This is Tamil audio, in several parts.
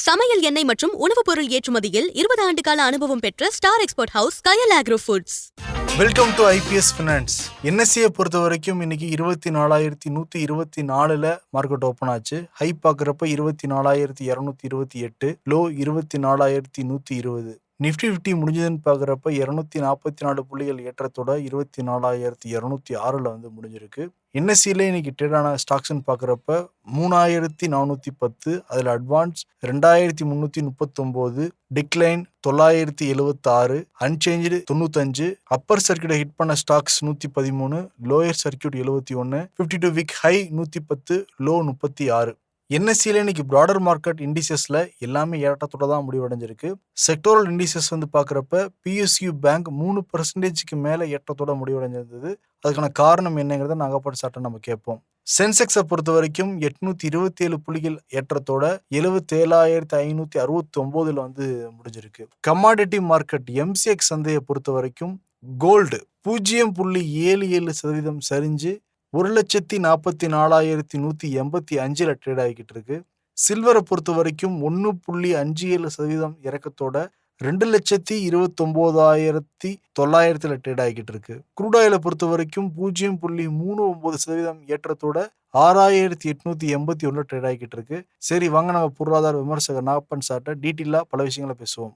சமையல் எண்ணெய் மற்றும் உணவுப் பொருள் ஏற்றுமதியில் 20 ஆண்டு கால அனுபவம் பெற்ற star export house Kayal agro foods. Welcome to IPS finance. என்எஸ்சியை பொறுத்த வரைக்கும் இன்னைக்கு 24,124 மார்க்கெட் ஓப்பன் ஆச்சு. ஹை பார்க்குறப்ப 24,228, லோ 24,120. நிஃப்டி 50 முடிஞ்சதுன்னு பார்க்குறப்ப 244 புள்ளிகள் ஏற்றத்தோட 24,206 வந்து முடிஞ்சிருக்கு. என்எஸ்சியில் இன்னைக்கு ட்ரேடான ஸ்டாக்ஸ்ன்னு பார்க்குறப்ப 3,410, அதில் அட்வான்ஸ் 2,339, டிக்ளைன் 976, அன்சேஞ்சு 95, அப்பர் சர்க்கியூட்டை ஹிட் பண்ண stocks 113, lower circuit 71, 52 week high 110, low 36. என்எஸ்சியில் இன்னைக்கு ப்ராடர் மார்க்கெட் இண்டிசஸ்ல எல்லாமே ஏற்றத்தோட தான் முடிவடைஞ்சிருக்கு. செக்டோரல் இண்டிசஸ் வந்து பார்க்குறப்ப பிஎஸ்யூ பேங்க் 3% மேலே ஏற்றத்தோட முடிவடைஞ்சிருந்தது. அதுக்கான காரணம் என்னங்கிறத நாகப்பட்ட சாட்டை நம்ம கேட்போம். சென்செக்ஸை பொறுத்த வரைக்கும் 827 புள்ளிகள் ஏற்றத்தோட 77,569 வந்து முடிஞ்சிருக்கு. கமாடிட்டி மார்க்கெட் எம்சிஎக்ஸ் சந்தையை பொறுத்த வரைக்கும் கோல்டு 0.77% சரிஞ்சு 1,44,185 ட்ரேட் ஆகிக்கிட்டு இருக்கு. சில்வரை பொறுத்த வரைக்கும் 1.57% இறக்கத்தோட 2,29,900 ட்ரேட் ஆகிக்கிட்டு இருக்கு. குரூட் ஆயிலை பொறுத்த வரைக்கும் 0.39% ஏற்றத்தோட 6,881 ட்ரேட் ஆகிக்கிட்டு இருக்கு. சரி, வாங்க நம்ம பொருளாதார விமர்சகர் நாகப்பன் சார்ட்ட டீட்டெயிலாக பல விஷயங்களை பேசுவோம்.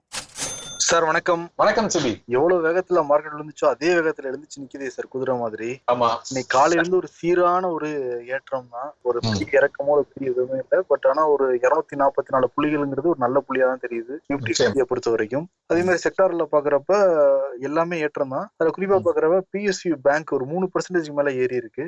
சார் வணக்கம். வணக்கம் சிபி. எவ்வளவு வேகத்துல மார்க்கெட் இருந்துச்சோ அதே வேகத்துல எழுந்துச்சு நிக்குதே சார், குதிரை மாதிரி. ஆமா, இன்னைக்கு காலையில இருந்து ஒரு சீரான ஒரு ஏற்றம் தான். ஒரு பெரிய இறக்கமோ ஒரு பெரிய எதுவுமே இல்லை. பட் ஆனா ஒரு 244 புள்ளிகள்ங்கிறது ஒரு நல்ல புள்ளியா தான் தெரியுது நிஃப்டியை பொறுத்த வரைக்கும். அதே மாதிரி செக்டார்ல பாக்குறப்ப எல்லாமே ஏற்றம் தான். அதுல குறிப்பா பாக்குறப்ப பிஎஸ்யூ பேங்க் ஒரு 3% மேல ஏறி இருக்கு.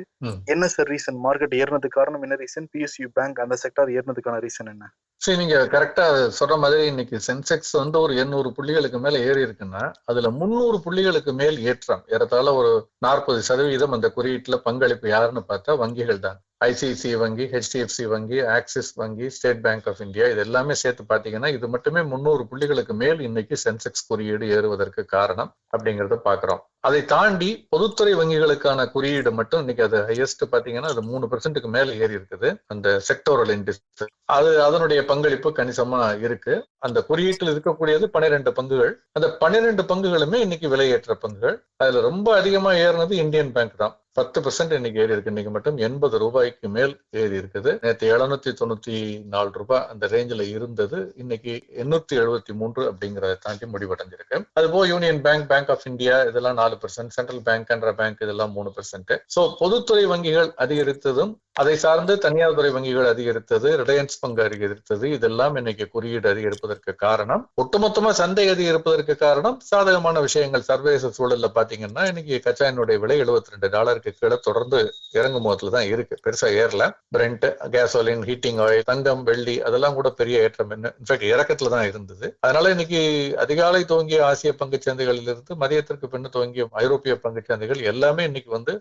என்ன சார் ரீசன்? மார்க்கெட் ஏறினதுக்கு காரணம் என்ன ரீசன்? பிஎஸ்யூ பேங்க் அந்த செக்டார் ஏறினதுக்கான ரீசன் என்ன? சரி, நீங்க கரெக்டா சொல்ற மாதிரி இன்னைக்கு சென்செக்ஸ் வந்து ஒரு 800 புள்ளிகளுக்கு மேல ஏறி இருக்குன்னா அதுல 300 புள்ளிகளுக்கு மேல் ஏற்றம், ஏறத்தாழ ஒரு 40% அந்த குறியீட்டுல பங்களிப்பு யாருன்னு பார்த்தா வங்கிகள் தான். ஐசிஐசி வங்கி, ஹெச்டிஎஃப்சி வங்கி, ஆக்சிஸ் வங்கி, ஸ்டேட் பேங்க் ஆஃப் இந்தியா, இது எல்லாமே சேர்த்து பாத்தீங்கன்னா இது மட்டுமே 300 புள்ளிகளுக்கு மேல் இன்னைக்கு சென்செக்ஸ் குறியீடு ஏறுவதற்கு காரணம் அப்படிங்கறத பாக்குறோம். அதை தாண்டி பொதுத்துறை வங்கிகளுக்கான குறியீடு மட்டும் இன்னைக்கு அது ஹையஸ்ட் பாத்தீங்கன்னா அது 3% மேல ஏறி இருக்குது. அந்த செக்டோரல் இண்டெக்ஸ் அது அதனுடைய பங்களிப்பு கணிசமா இருக்கு. அந்த குறியீட்டில் இருக்கக்கூடியது 12 பங்குகள். அந்த 12 பங்குகளுமே இன்னைக்கு விலையேற்ற பங்குகள். அதுல ரொம்ப அதிகமா ஏறினது இந்தியன் பேங்க் தான். 10% இன்னைக்கு ஏறி இருக்கு. இன்னைக்கு மட்டும் 80 ரூபாய்க்கு மேல் ஏறி இருக்குது. நேற்று 794 ரூபாய் அந்த ரேஞ்சில் இருந்தது. இன்னைக்கு 873 அப்படிங்கறத தாண்டி முடிவடைஞ்சிருக்கு. அதுபோல் union bank, bank of India இதெல்லாம் 4%, சென்ட்ரல் பேங்க், கனரா பேங்க் இதெல்லாம் 3%. சோ பொதுத்துறை வங்கிகள் அதிகரித்ததும் அதை சார்ந்து தனியார் துறை வங்கிகள் அதிகரித்தது, ரிலையன்ஸ் பங்கு அதிகரித்தது, இதெல்லாம் இன்னைக்கு குறியீடு அதிகரிப்பதற்கு காரணம். ஒட்டுமொத்தமா சந்தை அதிகரிப்பதற்கு காரணம் சாதகமான விஷயங்கள். சர்வதேச சூழல்ல பாத்தீங்கன்னா இன்னைக்கு கச்சா எண்ணெயுடைய விலை $72 கீழே தொடர்ந்து இறங்கும் போதுல தான் இருக்கு. பெருசா ஏறல. பிரெண்ட், கேசோலின், ஹீட்டிங் ஆயில், தங்கம், வெள்ளி அதெல்லாம் கூட பெரிய ஏற்றம் இன்ஃபேக்ட் இறக்கத்துல தான் இருந்தது. அதனால இன்னைக்கு அதிகாலை துவங்கிய ஆசிய பங்கு சந்தைகளில் இருந்து மதியத்திற்கு பின்னு துவங்கிய ஐரோப்பிய பங்கு சந்தைகள் எல்லாமே இன்னைக்கு வந்து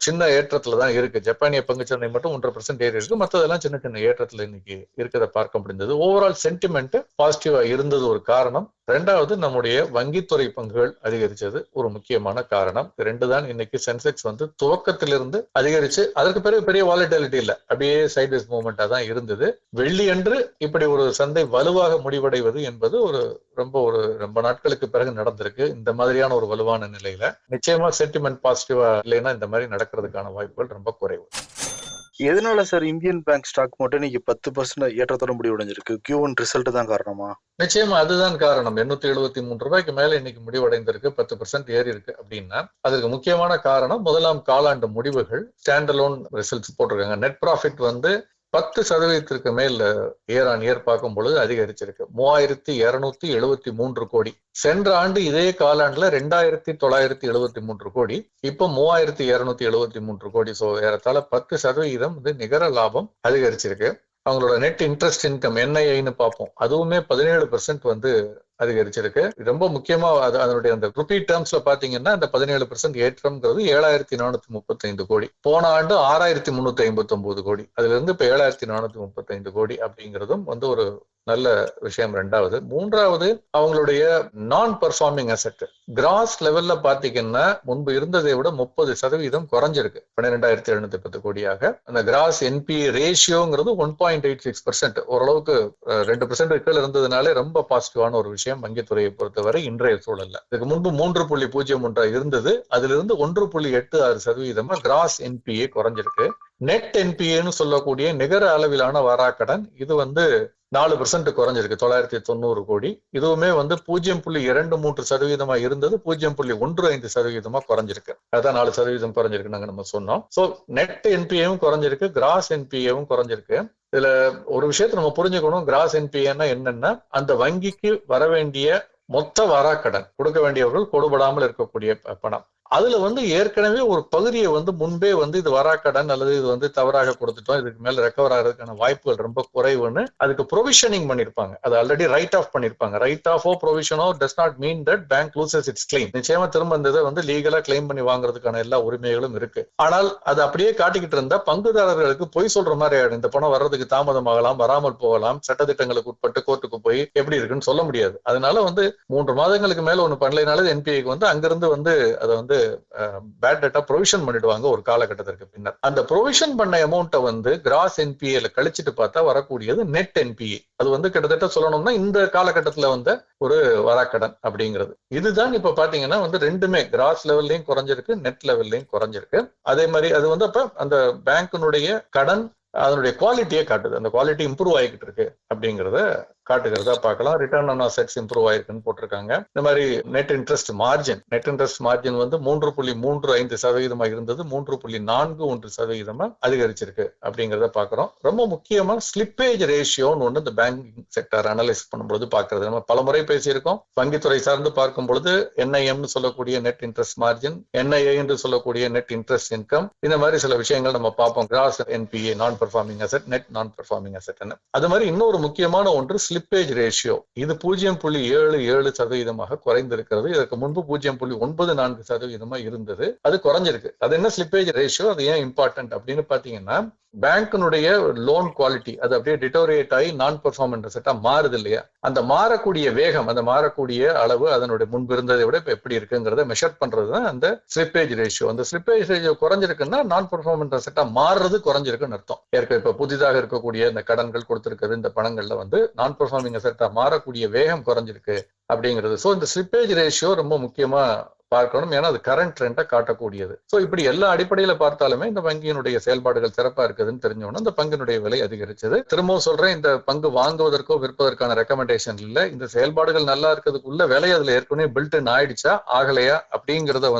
சின்ன ஏற்றத்துல தான் இருக்கு. ஜப்பானிய பங்கு சந்தை மட்டும் 1% ஏறி இருக்கு. மற்றதெல்லாம் சின்ன சின்ன ஏற்றத்துல இன்னைக்கு இருக்கிறத பார்க்க முடிந்தது. ஓவரால் சென்டிமெண்ட் பாசிட்டிவா இருந்தது ஒரு காரணம். ரெண்டாவது, நம்முடைய வங்கித்துறை பங்குகள் அதிகரிச்சது ஒரு முக்கியமான காரணம். ரெண்டு தான் இன்னைக்கு சென்செக்ஸ் வந்து துவக்கத்திலிருந்து அதிகரிச்சு அதற்கு பிறகு பெரிய வாலட்டிலிட்டி இல்ல, அப்படியே சைட்வேஸ் மூவ்மெண்டா தான் இருந்தது. வெள்ளி அன்று இப்படி ஒரு சந்தை வலுவாக முடிவடைவது என்பது ரொம்ப நாட்களுக்கு பிறகு நடந்திருக்கு. இந்த மாதிரியான ஒரு வலுவான நிலையில நிச்சயமா சென்டிமெண்ட் பாசிட்டிவா இல்லைன்னா இந்த மாதிரி நடக்கிறதுக்கான வாய்ப்புகள் ரொம்ப குறைவு. எதனால சார் இந்தியன் பேங்க் ஸ்டாக் மட்டும் இன்னைக்கு 10% ஏற்றத்தோட முடிவடைஞ்சிருக்கு? Q1 ரிசல்ட் தான் காரணமா? நிச்சயமா அதுதான் காரணம். 873 ரூபாய்க்கு மேல இன்னைக்கு முடிவடைந்திருக்கு, 10% ஏறி இருக்கு அப்படின்னா அதுக்கு முக்கியமான காரணம் முதலாம் காலாண்டு முடிவுகள் ஸ்டாண்டலோன் ரிசல்ட்ஸ் போட்டிருக்காங்க. நெட் ப்ராஃபிட் வந்து 10% மேல் இயர் ஆன் இயர் பார்க்கும் பொழுது அதிகரிச்சிருக்கு. 3,273 கோடி. சென்ற ஆண்டு இதே காலாண்டுல 2,973 கோடி, இப்ப 3,273 கோடி. சோ ஏறத்தாழ 10% வந்து நிகர லாபம் அதிகரிச்சிருக்கு. அவங்களோட நெட் இன்ட்ரெஸ்ட் இன்கம் NII பார்ப்போம், அதுவுமே 17% வந்து அதிகரிச்சிருக்கு. ரொம்ப முக்கியமா அதனுடைய அந்த ருபி டேர்ம்ஸ்ல பாத்தீங்கன்னா அந்த 17% ஏற்றம்ங்கிறது 7,435 கோடி. போன ஆண்டு 6,359 கோடி. அதுல இருந்து இப்ப 7,435 கோடி அப்படிங்கிறதும் வந்து ஒரு நல்ல விஷயம். ரெண்டாவது. மூன்றாவது, அவங்களுடைய நான் பெர்ஃபார்மிங் அசெட் கிராஸ் லெவல்ல பாத்தீங்கன்னா முன்பு இருந்ததை விட 30% குறைஞ்சிருக்கு. 12,710 கோடியாக. அந்த கிராஸ் என்பிஏ ரேஷியோங்கிறது 1.86%. ஓரளவுக்கு 2% கீழே இருந்ததுனாலே ரொம்ப பாசிட்டிவான ஒரு விஷயம் வங்கித்துறையை பொறுத்தவரை இன்றைய சூழல்ல. இதுக்கு முன்பு 3.01 இருந்தது. அதுல இருந்து 1.86% கிராஸ் என்பிஏ குறைஞ்சிருக்கு. நெட் என்பிஏன்னு சொல்லக்கூடிய நிகர அளவிலான வாராக்கடன் இது 4% குறைஞ்சிருக்கு. 990 கோடி. இதுவுமே 0.23% இருந்தது 0.15% குறைஞ்சிருக்கு. அதான் 4% குறைஞ்சிருக்கு நாங்க நம்ம சொன்னோம். சோ நெட் என்பிஏவும் குறைஞ்சிருக்கு, கிராஸ் என்பிஏவும் குறைஞ்சிருக்கு. இதுல ஒரு விஷயத்தை நம்ம புரிஞ்சுக்கணும். கிராஸ் என்பிஏன்னா என்னன்னா அந்த வங்கிக்கு வர வேண்டிய மொத்த வாராக்கடன், கொடுக்க வேண்டியவர்கள் கொடுபடாமல் இருக்கக்கூடிய பணம். அதுல ஏற்கனவே ஒரு பகுதியை முன்பே இது வராக்கடன் அல்லது இது தவறாக கொடுத்துட்டோம், இதுக்கு மேல ரெக்கவர் ஆகிறதுக்கான வாய்ப்புகள் ரொம்ப குறைவுன்னு அதுக்கு ப்ரொவிஷனிங் பண்ணிருப்பாங்க. அது ஆல்ரெடி ரைட் ஆஃப் பண்ணிருப்பாங்க. ரைட் ஆஃபோ ப்ரொவிஷனோ does not mean that bank loses its claim. நிச்சயமா திரும்ப இந்த இதை லீகலா கிளைம் பண்ணி வாங்குறதுக்கான எல்லா உரிமைகளும் இருக்கு. ஆனால் அது அப்படியே காட்டிக்கிட்டு இருந்தா பங்குதாரர்களுக்கு பொய் சொல்ற மாதிரி ஆயிடும். இந்த பணம் வர்றதுக்கு தாமதமாகலாம், வராமல் போகலாம், சட்டத்திட்டங்களுக்கு உட்பட்டு கோர்ட்டுக்கு போய் எப்படி இருக்குன்னு சொல்ல முடியாது. அதனால 3 மாதங்களுக்கு மேல ஒண்ணு பண்ணலைனால என்பிஐக்கு அங்கிருந்து அதை பேட் டேட்டா ப்ரொவிஷன் பண்ணிடுவாங்க ஒரு காலகட்டத்திற்கு பின்னர். அந்த ப்ரொவிஷன் பண்ண அமௌண்ட்டை கிராஸ் என்பிஏல கழிச்சிட்டு பார்த்தா வரக்கூடியது நெட் என்பிஏ. அது கிட்டத்தட்ட சொல்லணும்னா இந்த காலகட்டத்துல ஒரு வராக்கடன் அப்படிங்கிறது. இதுதான் இப்ப பாத்தீங்கன்னா ரெண்டுமே கிராஸ் லெவல்லையும் குறைஞ்சிருக்கு, நெட் லெவல்லையும் குறைஞ்சிருக்கு. அதே மாதிரி அது அப்ப அந்த பேங்கினுடைய கடன் அதனுடைய குவாலிட்டியே காட்டுது. அந்த குவாலிட்டி இம்ப்ரூவ் ஆகிக்கிட்டு இருக்கு அப்படிங்கிறத காட்டுகிறதா பார்க்கலாம். ரிட்டர்ன் ஆன் அசெட்ஸ் இம்ப்ரூவ் ஆயிருக்குன்னு போட்டிருக்காங்க. இந்த மாதிரி நெட் இன்ட்ரெஸ்ட் மார்ஜின் 3.35% இருந்தது 3.41% அதிகரிச்சிருக்கு அப்படிங்கிறத பாக்குறோம். ரொம்ப முக்கியமா ஸ்லிப்பேஜ் ரேஷியோன்னு இந்த பேங்கிங் செக்டர் அனலைஸ் பண்ணும்போது பாக்குறது. நம்ம பல முறை பேசியிருக்கோம். வங்கித்துறை சார்ந்து பார்க்கும் பொழுது என்ஐஎம் சொல்லக்கூடிய நெட் இன்ட்ரெஸ்ட் மார்ஜின், என்ஐஏ என்று சொல்லக்கூடிய நெட் இன்ட்ரெஸ்ட் இன்கம், இந்த மாதிரி சில விஷயங்கள் நம்ம பார்ப்போம். கிராஸ் என்பிஏ, நான் பெர்ஃபார்மிங் அசெட், நெட் நான் பெர்ஃபார்மிங் அசெட். அது மாதிரி இன்னொரு முக்கியமான ஒன்று ஸ்லிப்பேஜ் ரேஷியோ. இது 0.77% குறைந்திருக்கிறது. இதற்கு முன்பு 0.94% இருந்தது. அது குறைஞ்சிருக்கு. அது என்ன ஸ்லிப்பேஜ் ரேஷியோ, அது ஏன் இம்பார்ட்டன்ட் அப்படின்னு பாத்தீங்கன்னா பேங்கினுடைய லோன் குவாலிட்டி அது அப்படியே டிட்டோரியேட் ஆகி நான் பெர்ஃபார்மன்ஸ் செட்டா மாறுது இல்லையா? அந்த மாறக்கூடிய வேகம், அந்த மாறக்கூடிய அளவு அதனுடைய முன்பு இருந்ததை விட இப்ப எப்படி இருக்குங்கிறத மெஷர் பண்றதுதான் அந்த ஸ்லிப்பேஜ் ரேஷியோ. அந்த ஸ்லிப்பேஜ் ரேஷியோ குறைஞ்சிருக்குன்னா நான் பெர்ஃபார்மன்ஸ் செட்டா மாறுறது குறைஞ்சிருக்குன்னு அர்த்தம். ஏற்கனவே இப்ப புதிதாக இருக்கக்கூடிய இந்த கடன்கள் கொடுத்திருக்கிறது, இந்த பணங்கள்ல நான் பெர்ஃபார்மிங் அசெட்டா மாறக்கூடிய வேகம் குறைஞ்சிருக்கு அப்படிங்கிறது. சோ இந்த ஸ்லிப்பேஜ் ரேஷியோ ரொம்ப முக்கியமா பார்க்கணும். ஏன்னா அது கரண்ட் ட்ரெண்டை காட்டக்கூடியது. சோ இப்படி எல்லா அடிப்படையில பார்த்தாலுமே இந்த வங்கியினுடைய செயல்பாடுகள் சிறப்பா இருக்குதுன்னு தெரிஞ்சோன்னா இந்த பங்கினுடைய விலை அதிகரிச்சது. திரும்பவும் சொல்றேன், இந்த பங்கு வாங்குவதற்கோ விற்பதற்கான ரெக்கமெண்டேஷன் இல்ல. இந்த செயல்பாடுகள் நல்லா இருக்கிறதுக்குள்ள விலை அதுல ஏற்கனவே பில்ட் ஆயிடுச்சா ஆகலையா அப்படிங்கறத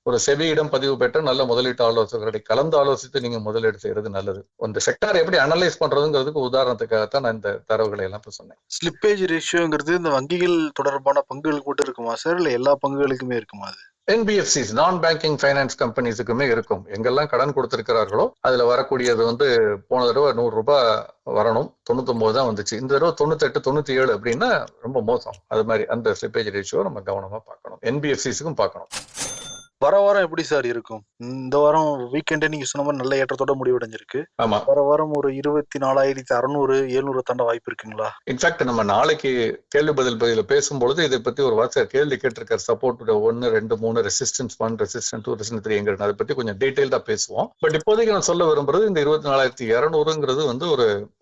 ஒரு செபியிடம் பதிவு பெற்ற நல்ல முதலீட்டு ஆலோசகர்களை கலந்து ஆலோசித்து நீங்க முதலீடு செய்யறது நல்லது. இந்த செக்டார் எப்படி அனலைஸ் பண்றதுங்கிறதுக்கு உதாரணத்துக்காகத்தான் நான் இந்த தரவுகளை எல்லாம் சொன்னேன். ஸ்லிப்பேஜ் ரேஷியோங்கிறது இந்த வங்கிகள் தொடர்பான பங்குகள் கூட இருக்குமா சார், இல்ல எல்லா பங்குகளுக்குமே இருக்குமா? அது NBFCs, நான் பேங்கிங் ஃபைனான்ஸ் கம்பெனிஸுக்குமே இருக்கும். எங்கெல்லாம் கடன் கொடுத்திருக்கிறார்களோ அதுல வரக்கூடியது போன தடவை 100 ரூபாய் வரணும், 99 தான் வந்துச்சு. இந்த தடவை 98, 97 அப்படின்னா ரொம்ப மோசம். அது மாதிரி அந்த ஸ்லிப்பேஜ் ரேஷியோ நம்ம கவனமா பார்க்கணும். NBFCஸ்க்கும் பார்க்கணும். வாரம் எப்படி சார் இருக்கும்? இந்த வாரம் வீக்கெண்டே நீங்க சொன்ன மாதிரி நல்ல ஏற்றத்தோட முடிவடைஞ்சிருக்கு. ஆமா, வாரம் ஒரு 24,600, 700 தாண்ட வாய்ப்பு இருக்குங்களா? இன்ஃபேக்ட் நம்ம நாளைக்கு கேள்வி பதில் பகுதியில பேசும்பொழுது இதை பத்தி ஒரு வாட்ஸ்அப் கேள்வி கேட்டிருக்காரு. சப்போர்ட் 1, 2, 3, ரெசிஸ்டன்ஸ் 1, ரெசிஸ்டன்ஸ் 2, ரெசிஸ்டன்ஸ் 3 அதை பத்தி கொஞ்சம் டீடைல்டா பேசுவோம். பட் இப்போதைக்கு நான் சொல்ல விரும்புறது இந்த 24,200ங்கிறது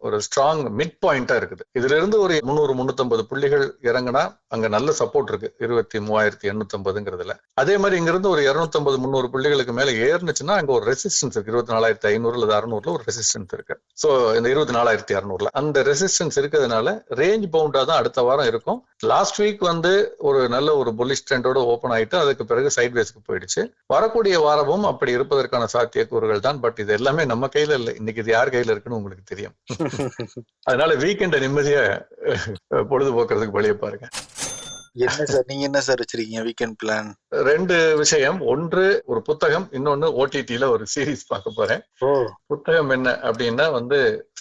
ஒரு ஸ்ட்ராங் மிட் பாயிண்டா இருக்குது. இதுல இருந்து ஒரு 300, 350 புள்ளிகள் இறங்கினா அங்க நல்ல சப்போர்ட் இருக்கு 23,850ங்கிறதுல. அதே மாதிரி இங்க இருந்து ஒரு 250, 300 புள்ளிகளுக்கு மேல ஏறுனுச்சுன்னா அங்க ஒரு ரெசிஸ்டன்ஸ் இருக்கு. 24,500 அல்லது 600ல ஒரு ரெசிஸ்டன்ஸ் இருக்கு. சோ இந்த 24,600ல அந்த ரெசிஸ்டன்ஸ் இருக்கிறதுனால ரேஞ்ச் பவுண்டா தான் அடுத்த வாரம் இருக்கும். லாஸ்ட் வீக் ஒரு நல்ல ஒரு புல்லிஷ் ட்ரெண்டோட ஓபன் ஆயிட்டு அதுக்கு பிறகு சைட்வேஸ்க்கு போயிடுச்சு. வரக்கூடிய வாரமும் அப்படி இருப்பதற்கான சாத்தியக்கூறுகள் தான். பட் இது எல்லாமே நம்ம கையில இல்லை. இன்னைக்கு இது யார் கையில இருக்குன்னு உங்களுக்கு தெரியும். அதனால வீக்கெண்ட நிம்மதியா பொழுதுபோக்குறதுக்கு வழியை பாருங்க. என்ன சார், நீங்க என்ன சார் வச்சிருக்கீங்க வீக்கெண்ட் பிளான்? 2 விஷயம். ஒன்று ஒரு புத்தகம், இன்னொன்னு OTTல ஒரு சீரீஸ் பார்க்க போறேன். புத்தகம் என்ன அப்படின்னா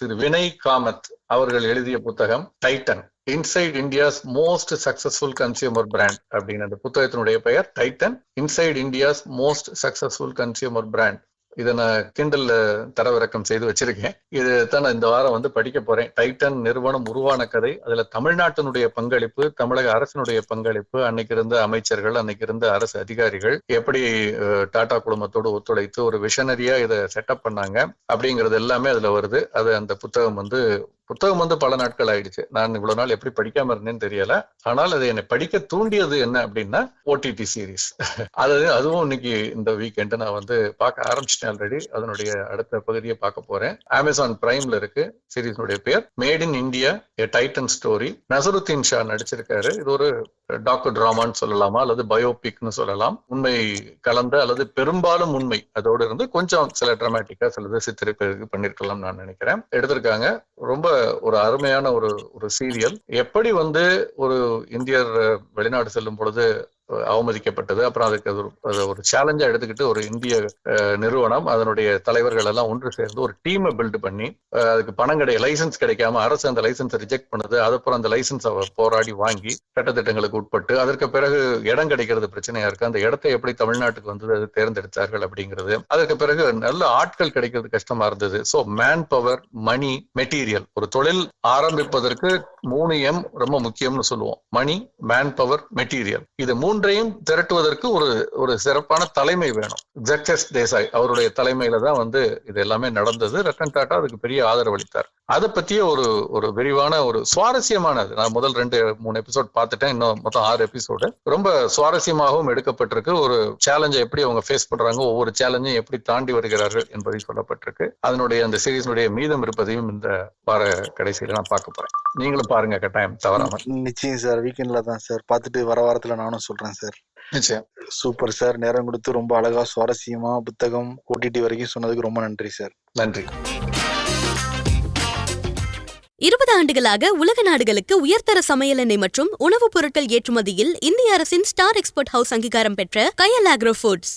திரு வினய் காமத் அவர்கள் எழுதிய புத்தகம் Titan, inside India's most successful consumer brand அப்படின்னு. அந்த புத்தகத்தினுடைய பெயர் Titan, inside India's most successful consumer brand. இதை நான் கிண்டல்ல தரவிறக்கம் செய்து வச்சிருக்கேன். இது தான் நான் இந்த வாரம் வந்து படிக்க போறேன். டைட்டன் நிறுவனம் உருவான கதை, அதுல தமிழ்நாட்டினுடைய பங்களிப்பு, தமிழக அரசினுடைய பங்களிப்பு, அன்னைக்கு இருந்த அமைச்சர்கள், அன்னைக்கு இருந்த அரசு அதிகாரிகள் எப்படி டாடா குழுமத்தோடு ஒத்துழைத்து ஒரு விஷனரியா இதை செட்டப் பண்ணாங்க அப்படிங்கிறது எல்லாமே அதுல வருது. அது அந்த புத்தகம் வந்து பல நாட்கள் ஆயிடுச்சு. நான் இவ்வளவு நாள் எப்படி படிக்காம இருந்தேன்னு தெரியல. ஆனால் அது என்னை படிக்க தூண்டியது என்ன அப்படின்னா ஓடிடி சீரீஸ். அதுவும் இன்னைக்கு இந்த வீக்கெண்ட் நான் வந்து பார்க்க ஆரம்பிச்சிட்டேன் ஆல்ரெடி. அதனுடைய அடுத்த பகுதியை பார்க்க போறேன். அமேசான் பிரைம்ல இருக்கு. சீரீஸ்னுடைய பேர் made in India a Titan story. Naseeruddin Shah நடிச்சிருக்காரு. இது ஒரு டாக்டர் டிராமான்னு சொல்லலாமா அல்லது பயோபிக்னு சொல்லலாம். உண்மை கலந்த அல்லது பெரும்பாலும் உண்மை அதோடு இருந்து கொஞ்சம் சில டிராமாட்டிக்கா சிலது சித்தரிப்பு பண்ணிருக்கலாம் நான் நினைக்கிறேன். எடுத்திருக்காங்க. ரொம்ப ஒரு அருமையான ஒரு சீரியல். எப்படி வந்து ஒரு இந்தியர் வெளிநாடு செல்லும் பொழுது அவமதிக்கப்பட்டது, அப்புறம் அதுக்கு ஒரு சேலஞ்சா எடுத்துக்கிட்டு ஒரு இந்திய நிறுவனம் அதனுடைய தலைவர்கள் எல்லாம் ஒன்று சேர்ந்து ஒரு டீமை பில்ட் பண்ணி அதுக்கு பணம் லைசன்ஸ் கிடைக்காம அரசு அந்த லைசன்ஸை ரிஜெக்ட் பண்ணுது. அதுக்கப்புறம் அந்த லைசன்ஸ் போராடி வாங்கி சட்டத்திட்டங்களுக்கு உட்பட்டு அதற்கு பிறகு இடம் கிடைக்கிறது பிரச்சனையா இருக்கு. அந்த இடத்தை எப்படி தமிழ்நாட்டுக்கு வந்து அது தேர்ந்தெடுத்தார்கள் அப்படிங்கிறது. அதற்கு பிறகு நல்ல ஆட்கள் கிடைக்கிறது கஷ்டமா இருந்தது. ஸோ மேன் பவர், மணி, மெட்டீரியல். ஒரு தொழில் ஆரம்பிப்பதற்கு 3M ரொம்ப முக்கியம்னு சொல்லுவோம். மணி, மேன் பவர், மெட்டீரியல். இது மூன்றையும் திரட்டுவதற்கு ஒரு சிறப்பான தலைமை வேணும். ஜக்சஸ் தேசாய் அவருடைய தலைமையில தான் வந்து இது எல்லாமே நடந்தது. ரத்தன் டாடா அதுக்கு பெரிய ஆதரவு அளித்தார். அதை பத்திய ஒரு விரிவான ஒரு சுவாரஸ்யமானது. நான் முதல் 2-3 எபிசோட் பார்த்துட்டேன். இன்னும் மொத்தம் 6 எபிசோடு. ரொம்ப சுவாரஸ்யமாகவும் எடுக்கப்பட்டிருக்கு. ஒரு சேலஞ்சை எப்படி அவங்க ஃபேஸ் பண்றாங்க, ஒவ்வொரு சேலஞ்சையும் எப்படி தாண்டி வருகிறார்கள் என்பதை சொல்லப்பட்டிருக்கு. அதனுடைய அந்த சீரீஸ்னுடைய மீதம் இருப்பதையும் இந்த வார கடைசியில நான் பார்க்க போறேன். நீங்களும் பாருங்க கட்டாயம் தவறாம. நிச்சயம் சார். வீக்கெண்ட்ல தான் சார் பார்த்துட்டு வர வாரத்துல நானும் சொல்றேன் சார். நிச்சயம். Super sir. நேரம் கொடுத்து ரொம்ப அழகா சுவாரஸ்யமா புத்தகம் ஓடிடி வரைக்கும் சொன்னதுக்கு ரொம்ப நன்றி சார். நன்றி. 20 ஆண்டுகளாக உலக நாடுகளுக்கு உயர்தர சமையல் எண்ணெய் மற்றும் உணவுப் பொருட்கள் ஏற்றுமதியில் இந்திய அரசின் ஸ்டார் எக்ஸ்போர்ட் ஹவுஸ் அங்கீகாரம் பெற்ற கயல் ஆக்ரோ ஃபுட்ஸ்.